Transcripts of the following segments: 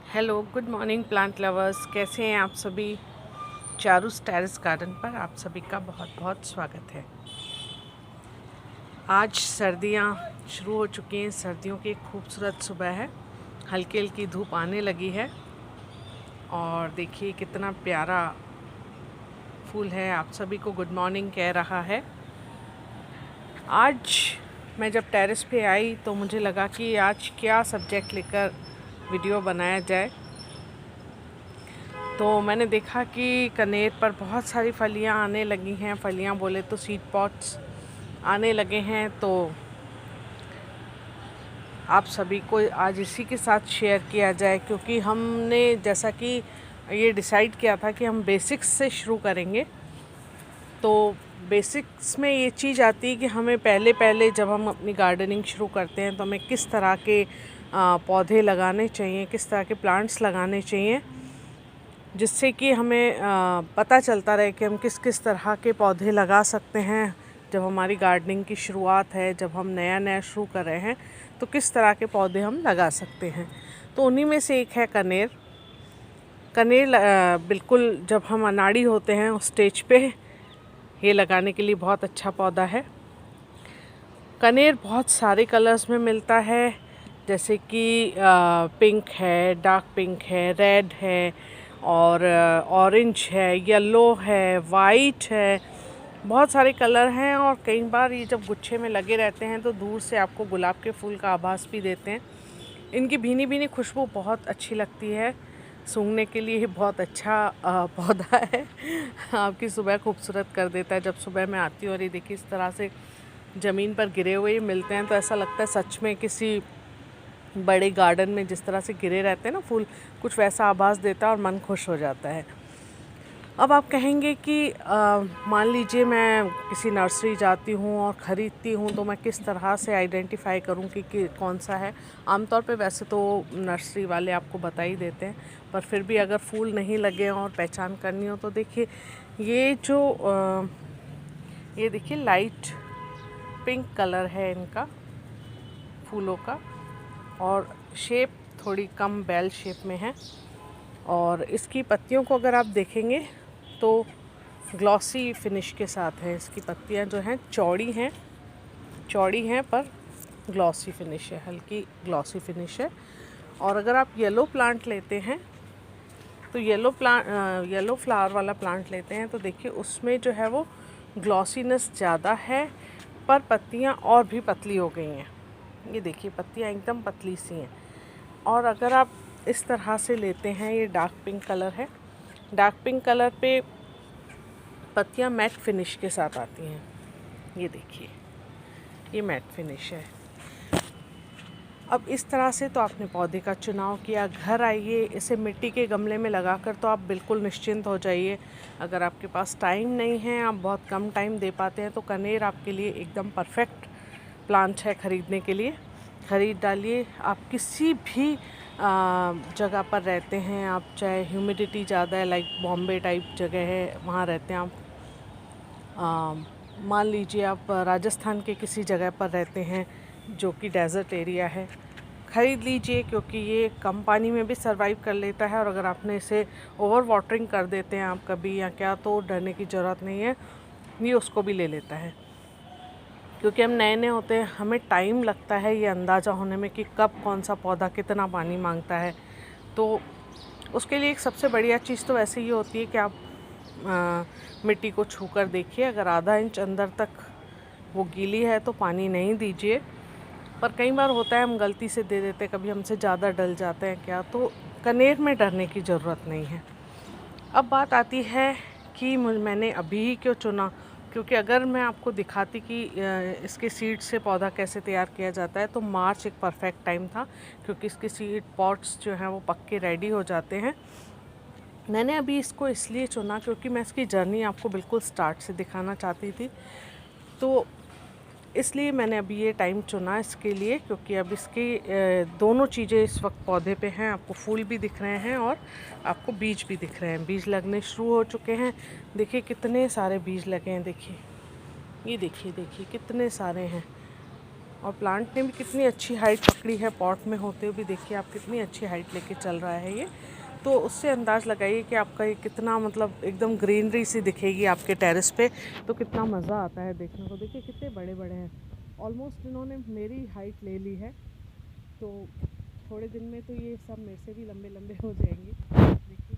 Hello, good morning plant lovers. कैसे हैं आप सभी। चारूस टेरेस गार्डन पर आप सभी का बहुत बहुत स्वागत है। आज सर्दियां शुरू हो चुकी हैं। सर्दियों की एक खूबसूरत सुबह है। हल्की हल्की धूप आने लगी है और देखिए कितना प्यारा फूल है, आप सभी को गुड मॉर्निंग कह रहा है। आज मैं जब टेरेस पे आई तो मुझे लगा कि आज क्या सब्जेक्ट लेकर वीडियो बनाया जाए। तो मैंने देखा कि कनेर पर बहुत सारी फलियां आने लगी हैं। फलियां बोले तो सीड पॉट्स आने लगे हैं। तो आप सभी को आज इसी के साथ शेयर किया जाए, क्योंकि हमने जैसा कि ये डिसाइड किया था कि हम बेसिक्स से शुरू करेंगे। तो बेसिक्स में ये चीज़ आती है कि हमें पहले पहले जब हम अपनी गार्डनिंग शुरू करते हैं तो हमें किस तरह के पौधे लगाने चाहिए, किस तरह के प्लांट्स लगाने चाहिए, जिससे कि हमें पता चलता रहे कि हम किस किस तरह के पौधे लगा सकते हैं। जब हमारी गार्डनिंग की शुरुआत है, जब हम नया नया शुरू कर रहे हैं, तो किस तरह के पौधे हम लगा सकते हैं। तो उन्हीं में से एक है कनेर। कनेर बिल्कुल जब हम अनाड़ी होते हैं उस स्टेज पे ये लगाने के लिए बहुत अच्छा पौधा है। कनेर बहुत सारे कलर्स में मिलता है, जैसे कि पिंक है, डार्क पिंक है, रेड है और ऑरेंज है, येलो है, वाइट है। बहुत सारे कलर हैं और कई बार ये जब गुच्छे में लगे रहते हैं तो दूर से आपको गुलाब के फूल का आभास भी देते हैं। इनकी भीनी भीनी खुशबू बहुत अच्छी लगती है। सूंघने के लिए ये बहुत अच्छा पौधा है। आपकी सुबह खूबसूरत कर देता है। जब सुबह मैं आती हूँ और ये देखिए इस तरह से ज़मीन पर गिरे हुए मिलते हैं तो ऐसा लगता है सच में किसी बड़े गार्डन में जिस तरह से गिरे रहते हैं ना फूल, कुछ वैसा आभास देता है और मन खुश हो जाता है। अब आप कहेंगे कि मान लीजिए मैं किसी नर्सरी जाती हूँ और ख़रीदती हूँ तो मैं किस तरह से आइडेंटिफाई करूँ कि कौन सा है। आमतौर पे वैसे तो नर्सरी वाले आपको बता ही देते हैं, पर फिर भी अगर फूल नहीं लगे और पहचान करनी हो तो देखिए ये देखिए लाइट पिंक कलर है इनका फूलों का, और शेप थोड़ी कम बेल शेप में है। और इसकी पत्तियों को अगर आप देखेंगे तो ग्लॉसी फिनिश के साथ है। इसकी पत्तियां जो हैं चौड़ी हैं पर ग्लॉसी फिनिश है, हल्की ग्लॉसी फिनिश है। और अगर आप येलो प्लांट लेते हैं तो येलो फ्लावर वाला प्लांट लेते हैं तो देखिए उसमें जो है वो ग्लॉसीनेस ज़्यादा है, पर पत्तियां और भी पतली हो गई हैं। ये देखिए पत्तियां एकदम पतली सी हैं। और अगर आप इस तरह से लेते हैं, ये डार्क पिंक कलर है। डार्क पिंक कलर पे पत्तियां मैट फिनिश के साथ आती हैं। ये देखिए ये मैट फिनिश है। अब इस तरह से तो आपने पौधे का चुनाव किया। घर आइए, इसे मिट्टी के गमले में लगाकर तो आप बिल्कुल निश्चिंत हो जाइए। अगर आपके पास टाइम नहीं है, आप बहुत कम टाइम दे पाते हैं, तो कनेर आपके लिए एकदम परफेक्ट प्लांट है खरीदने के लिए। ख़रीद डालिए। आप किसी भी जगह पर रहते हैं, आप चाहे ह्यूमिडिटी ज़्यादा है लाइक बॉम्बे टाइप जगह है वहाँ रहते हैं आप, मान लीजिए आप राजस्थान के किसी जगह पर रहते हैं जो कि डेज़र्ट एरिया है, ख़रीद लीजिए, क्योंकि ये कम पानी में भी सर्वाइव कर लेता है। और अगर आपने इसे ओवर वाटरिंग कर देते हैं आप कभी या क्या, तो डरने की ज़रूरत नहीं है, ये उसको भी ले लेता है। क्योंकि हम नए नए होते हैं, हमें टाइम लगता है ये अंदाज़ा होने में कि कब कौन सा पौधा कितना पानी मांगता है। तो उसके लिए एक सबसे बढ़िया चीज़ तो वैसे ये होती है कि आप मिट्टी को छू कर देखिए। अगर आधा इंच अंदर तक वो गीली है तो पानी नहीं दीजिए। पर कई बार होता है हम गलती से दे देते हैं, कभी हमसे ज़्यादा डल जाते हैं क्या, तो कनेर में डरने की ज़रूरत नहीं है। अब बात आती है कि मैंने अभी क्यों चुना, क्योंकि अगर मैं आपको दिखाती कि इसके सीड से पौधा कैसे तैयार किया जाता है तो मार्च एक परफेक्ट टाइम था, क्योंकि इसके सीड पॉट्स जो हैं वो पक्के रेडी हो जाते हैं। मैंने अभी इसको इसलिए चुना क्योंकि मैं इसकी जर्नी आपको बिल्कुल स्टार्ट से दिखाना चाहती थी। तो इसलिए मैंने अभी ये टाइम चुना इसके लिए, क्योंकि अब इसकी दोनों चीज़ें इस वक्त पौधे पे हैं। आपको फूल भी दिख रहे हैं और आपको बीज भी दिख रहे हैं। बीज लगने शुरू हो चुके हैं। देखिए कितने सारे बीज लगे हैं। देखिए ये देखिए कितने सारे हैं। और प्लांट ने भी कितनी अच्छी हाइट पकड़ी है, पॉट में होते हुए भी देखिए आप कितनी अच्छी हाइट लेके चल रहा है ये। तो उससे अंदाज़ लगाइए कि आपका ये कितना मतलब एकदम ग्रीनरी सी दिखेगी आपके टेरेस पे, तो कितना मज़ा आता है देखने को। देखिए कितने बड़े बड़े हैं, ऑलमोस्ट इन्होंने मेरी हाइट ले ली है, तो थोड़े दिन में तो ये सब मेरे से भी लंबे लंबे हो जाएंगे देखिए।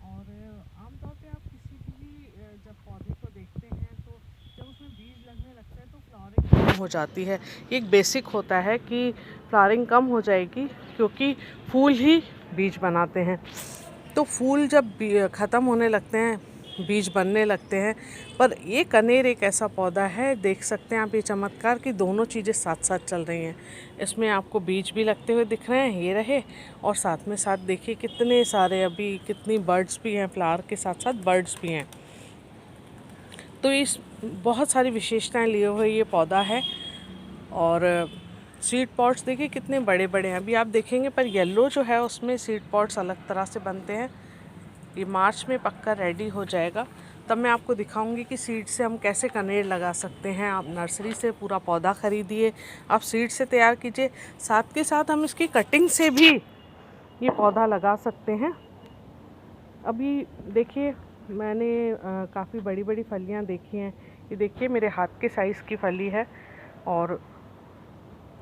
और आमतौर पे आप किसी भी जब पौधे को देखते हैं तो जब उसमें बीज लगने लगता है तो फ्लावरिंग कम हो जाती है। ये एक बेसिक होता है कि फ्लावरिंग कम हो जाएगी क्योंकि फूल ही बीज बनाते हैं। तो फूल जब ख़त्म होने लगते हैं, बीज बनने लगते हैं। पर ये कनेर एक ऐसा पौधा है, देख सकते हैं आप ये चमत्कार कि दोनों चीज़ें साथ साथ चल रही हैं। इसमें आपको बीज भी लगते हुए दिख रहे हैं, ये रहे, और साथ में साथ देखिए कितने सारे अभी कितनी बर्ड्स भी हैं, फ्लावर के साथ साथ बर्ड्स भी हैं। तो इस बहुत सारी विशेषताएं लिए हुए ये पौधा है। और सीड पॉट्स देखिए कितने बड़े बड़े हैं, अभी आप देखेंगे। पर येलो जो है उसमें सीड पॉट्स अलग तरह से बनते हैं। ये मार्च में पक्का रेडी हो जाएगा, तब मैं आपको दिखाऊंगी कि सीड से हम कैसे कनेर लगा सकते हैं। आप नर्सरी से पूरा पौधा ख़रीदिए, आप सीड से तैयार कीजिए, साथ के साथ हम इसकी कटिंग से भी ये पौधा लगा सकते हैं। अभी देखिए मैंने काफ़ी बड़ी बड़ी फलियां देखी हैं। ये देखिए मेरे हाथ के साइज़ की फली है, और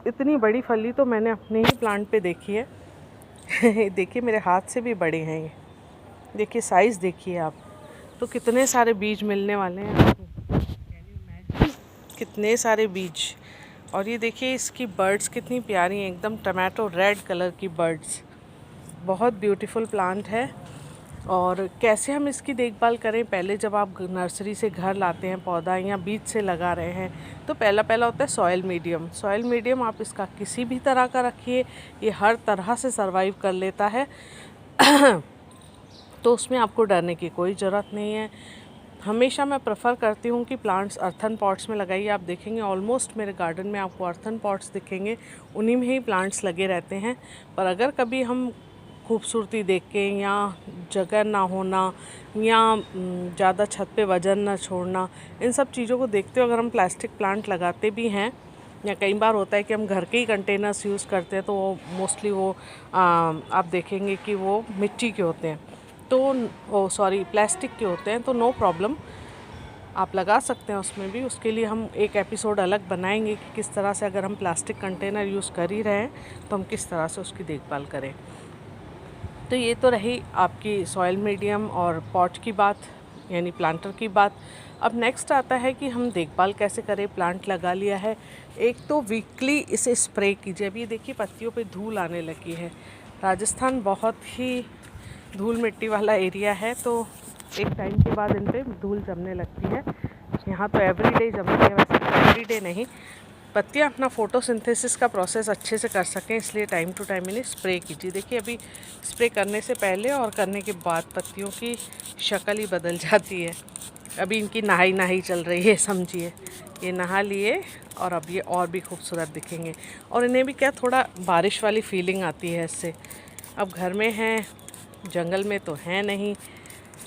इतनी बड़ी फली तो मैंने अपने ही प्लांट पे देखी है। देखिए मेरे हाथ से भी बड़े हैं ये, देखिए साइज़ देखिए आप। तो कितने सारे बीज मिलने वाले हैं आपको, कितने सारे बीज। और ये देखिए इसकी बर्ड्स कितनी प्यारी हैं, एकदम टमाटो रेड कलर की बर्ड्स। बहुत ब्यूटीफुल प्लांट है। और कैसे हम इसकी देखभाल करें, पहले जब आप नर्सरी से घर लाते हैं पौधा या बीज से लगा रहे हैं, तो पहला होता है सॉइल मीडियम। सॉइल मीडियम आप इसका किसी भी तरह का रखिए, ये हर तरह से सर्वाइव कर लेता है। तो उसमें आपको डरने की कोई ज़रूरत नहीं है। हमेशा मैं प्रेफर करती हूँ कि प्लांट्स अर्थन पॉट्स में लगाइए। आप देखेंगे ऑलमोस्ट मेरे गार्डन में आपको अर्थन पॉट्स दिखेंगे, उन्हीं में ही प्लांट्स लगे रहते हैं। पर अगर कभी हम खूबसूरती देख के, या जगह ना होना, या ज़्यादा छत पे वजन ना छोड़ना, इन सब चीज़ों को देखते हुए अगर हम प्लास्टिक प्लांट लगाते भी हैं, या कई बार होता है कि हम घर के ही कंटेनर्स यूज़ करते हैं, तो वो मोस्टली वो आप देखेंगे कि वो मिट्टी के होते हैं, तो प्लास्टिक के होते हैं। तो नो प्रॉब्लम, आप लगा सकते हैं उसमें भी। उसके लिए हम एक एपिसोड अलग बनाएंगे कि किस तरह से अगर हम प्लास्टिक कंटेनर यूज़ कर ही रहे हैं तो हम किस तरह से उसकी देखभाल करें। तो ये तो रही आपकी सॉइल मीडियम और पॉट की बात, यानी प्लांटर की बात। अब नेक्स्ट आता है कि हम देखभाल कैसे करें। प्लांट लगा लिया है, एक तो वीकली इसे स्प्रे कीजिए। अभी देखिए पत्तियों पे धूल आने लगी है, राजस्थान बहुत ही धूल मिट्टी वाला एरिया है, तो एक टाइम के बाद इन पे धूल जमने लगती है। यहाँ तो एवरीडे जमती है, वैसे तो एवरीडे नहीं। पत्तियाँ अपना फोटोसिंथेसिस का प्रोसेस अच्छे से कर सकें, इसलिए टाइम टू टाइम इन्हें स्प्रे कीजिए। देखिए अभी स्प्रे करने से पहले और करने के बाद पत्तियों की शक्ल ही बदल जाती है। अभी इनकी नहाई चल रही है, समझिए। ये नहा लिए और अब ये और भी खूबसूरत दिखेंगे। और इन्हें भी क्या थोड़ा बारिश वाली फीलिंग आती है इससे। अब घर में हैं, जंगल में तो हैं नहीं,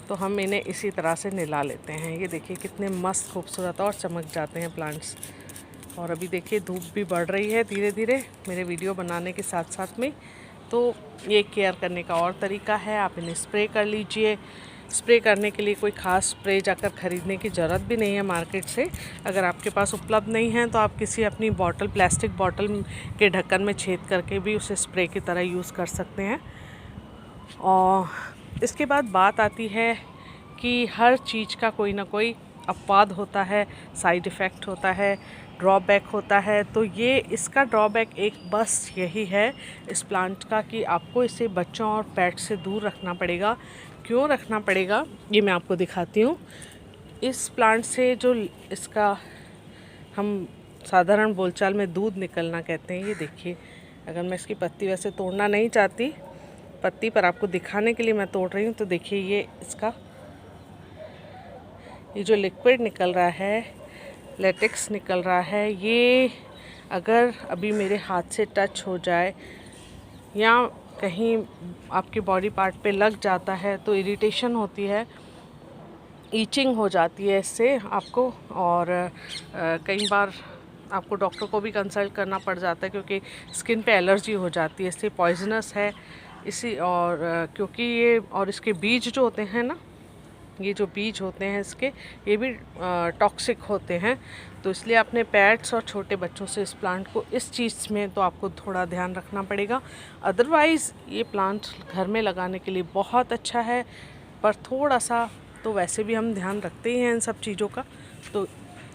तो हम इन्हें इसी तरह से नहला लेते हैं। ये देखिए कितने मस्त खूबसूरत और चमक जाते हैं प्लांट्स। और अभी देखिए धूप भी बढ़ रही है धीरे धीरे मेरे वीडियो बनाने के साथ साथ में, तो ये केयर करने का और तरीका है। आप इन्हें स्प्रे कर लीजिए। स्प्रे करने के लिए कोई ख़ास स्प्रे जाकर ख़रीदने की ज़रूरत भी नहीं है मार्केट से। अगर आपके पास उपलब्ध नहीं है तो आप किसी अपनी बॉटल, प्लास्टिक बॉटल के ढक्कन में छेद करके भी उसे स्प्रे की तरह यूज़ कर सकते हैं। और इसके बाद बात आती है कि हर चीज़ का कोई ना कोई अपवाद होता है, साइड इफ़ेक्ट होता है, ड्रॉबैक होता है। तो ये इसका ड्रॉबैक एक बस यही है इस प्लांट का कि आपको इसे बच्चों और पेट से दूर रखना पड़ेगा। क्यों रखना पड़ेगा ये मैं आपको दिखाती हूँ। इस प्लांट से जो इसका हम साधारण बोलचाल में दूध निकलना कहते हैं, ये देखिए। अगर मैं इसकी पत्ती वैसे तोड़ना नहीं चाहती, पत्ती पर आपको दिखाने के लिए मैं तोड़ रही हूँ, तो देखिए ये इसका ये जो लिक्विड निकल रहा है, लेटेक्स निकल रहा है, ये अगर अभी मेरे हाथ से टच हो जाए या कहीं आपके बॉडी पार्ट पे लग जाता है तो इरिटेशन होती है, ईचिंग हो जाती है इससे आपको। और कई बार आपको डॉक्टर को भी कंसल्ट करना पड़ जाता है, क्योंकि स्किन पे एलर्जी हो जाती है, इससे पॉइजनस है इसी। और क्योंकि ये और इसके बीज जो होते हैं ना, ये जो बीज होते हैं इसके, ये भी टॉक्सिक होते हैं। तो इसलिए अपने पेट्स और छोटे बच्चों से इस प्लांट को, इस चीज़ में तो आपको थोड़ा ध्यान रखना पड़ेगा। अदरवाइज़ ये प्लांट घर में लगाने के लिए बहुत अच्छा है, पर थोड़ा सा तो वैसे भी हम ध्यान रखते ही हैं इन सब चीज़ों का। तो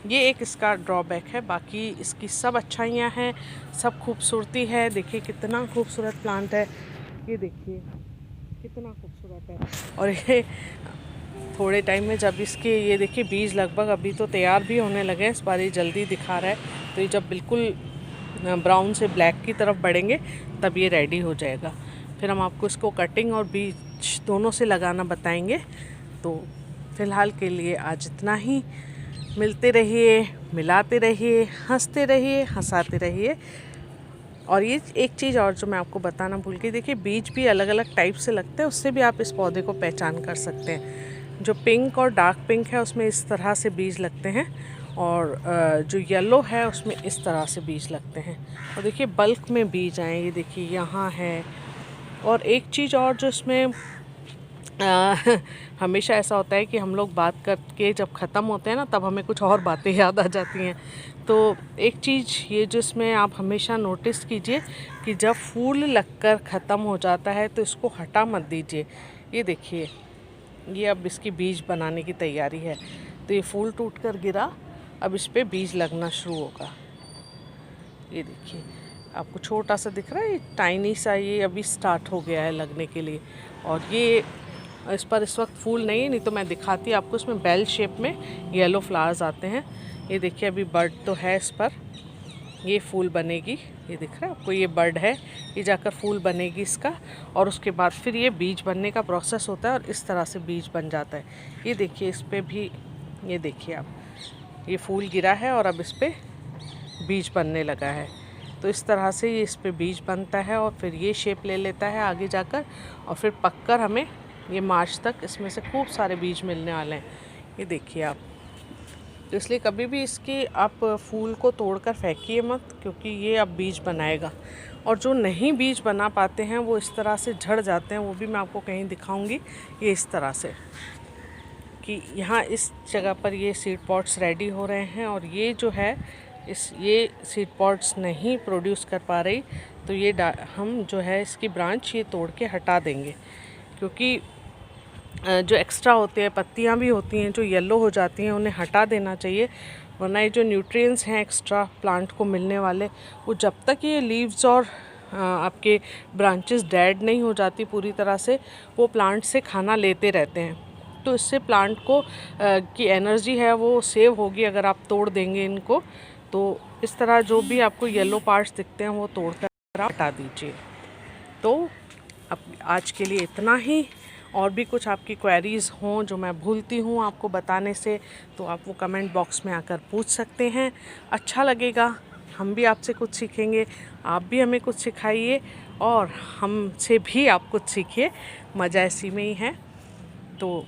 ये एक इसका ड्रॉबैक है, बाकी इसकी सब अच्छाइयाँ हैं, सब खूबसूरती है। देखिए कितना खूबसूरत प्लांट है, ये देखिए कितना खूबसूरत है। और ये थोड़े टाइम में जब इसके, ये देखिए बीज लगभग अभी तो तैयार भी होने लगे हैं, इस बार ये जल्दी दिखा रहा है। तो ये जब बिल्कुल ब्राउन से ब्लैक की तरफ बढ़ेंगे तब ये रेडी हो जाएगा। फिर हम आपको इसको कटिंग और बीज दोनों से लगाना बताएंगे। तो फ़िलहाल के लिए आज इतना ही। मिलते रहिए, मिलाते रहिए, हंसते रहिए, हंसाते रहिए। और ये एक चीज़ और जो मैं आपको बताना भूल गई, देखिए बीज भी अलग अलग टाइप से लगते हैं, उससे भी आप इस पौधे को पहचान कर सकते हैं। जो पिंक और डार्क पिंक है उसमें इस तरह से बीज लगते हैं, और जो येलो है उसमें इस तरह से बीज लगते हैं। और देखिए बल्क में बीज आए, ये देखिए यहाँ है। और एक चीज़ और जो इसमें हमेशा ऐसा होता है कि हम लोग बात करके जब ख़त्म होते हैं ना, तब हमें कुछ और बातें याद आ जाती हैं। तो एक चीज़ ये जिसमें आप हमेशा नोटिस कीजिए कि जब फूल लगकर ख़त्म हो जाता है तो इसको हटा मत दीजिए। ये देखिए, ये अब इसकी बीज बनाने की तैयारी है। तो ये फूल टूट कर गिरा, अब इस पर बीज लगना शुरू होगा। ये देखिए आपको छोटा सा दिख रहा है, ये टाइनी सा, ये अभी स्टार्ट हो गया है लगने के लिए। और ये इस पर इस वक्त फूल नहीं है, नहीं तो मैं दिखाती आपको। इसमें बेल शेप में येलो फ्लावर्स आते हैं। ये देखिए अभी बर्ड तो है इस पर, ये फूल बनेगी। ये दिख रहा है आपको, ये बर्ड है, ये जाकर फूल बनेगी इसका। और उसके बाद फिर ये बीज बनने का प्रोसेस होता है और इस तरह से बीज बन जाता है। ये देखिए इस पर भी, ये देखिए आप, ये फूल गिरा है और अब इस पर बीज बनने लगा है। तो इस तरह से ये इस पर बीज बनता है और फिर ये शेप ले लेता है आगे जाकर, और फिर पककर हमें ये मार्च तक इसमें से खूब सारे बीज मिलने वाले हैं। ये देखिए आप। तो इसलिए कभी भी इसकी आप फूल को तोड़कर फेंकिए मत, क्योंकि ये अब बीज बनाएगा। और जो नहीं बीज बना पाते हैं वो इस तरह से झड़ जाते हैं, वो भी मैं आपको कहीं दिखाऊंगी। ये इस तरह से कि यहाँ इस जगह पर ये सीड पॉट्स रेडी हो रहे हैं, और ये जो है ये सीड पॉट्स नहीं प्रोड्यूस कर पा रही, तो ये हम जो है इसकी ब्रांच ये तोड़ के हटा देंगे। क्योंकि जो एक्स्ट्रा होते हैं, पत्तियां भी होती हैं जो येलो हो जाती हैं, उन्हें हटा देना चाहिए। वरना ये जो न्यूट्रिएंट्स हैं एक्स्ट्रा प्लांट को मिलने वाले, वो जब तक ये लीव्स और आपके ब्रांचेस डेड नहीं हो जाती पूरी तरह से, वो प्लांट से खाना लेते रहते हैं। तो इससे प्लांट को की एनर्जी है वो सेव होगी अगर आप तोड़ देंगे इनको। तो इस तरह जो भी आपको येलो पार्ट्स दिखते हैं वो तोड़कर हटा दीजिए। तो अब आज के लिए इतना ही। और भी कुछ आपकी क्वेरीज़ हों जो मैं भूलती हूँ आपको बताने से, तो आप वो कमेंट बॉक्स में आकर पूछ सकते हैं। अच्छा लगेगा, हम भी आपसे कुछ सीखेंगे, आप भी हमें कुछ सिखाइए और हमसे भी आप कुछ सीखिए। मज़ा इसी में ही है। तो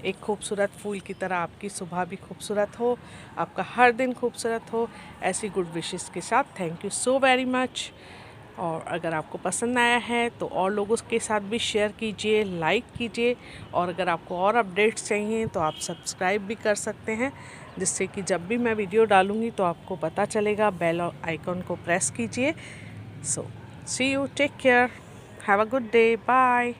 एक खूबसूरत फूल की तरह आपकी सुबह भी खूबसूरत हो, आपका हर दिन खूबसूरत हो, ऐसी गुड विशेस के साथ। Thank you so very much. और अगर आपको पसंद आया है तो और लोगों के साथ भी शेयर कीजिए, लाइक कीजिए। और अगर आपको और अपडेट्स चाहिए तो आप सब्सक्राइब भी कर सकते हैं, जिससे कि जब भी मैं वीडियो डालूँगी तो आपको पता चलेगा। बेल आइकॉन को प्रेस कीजिए। So see you, take care, have a good day, bye.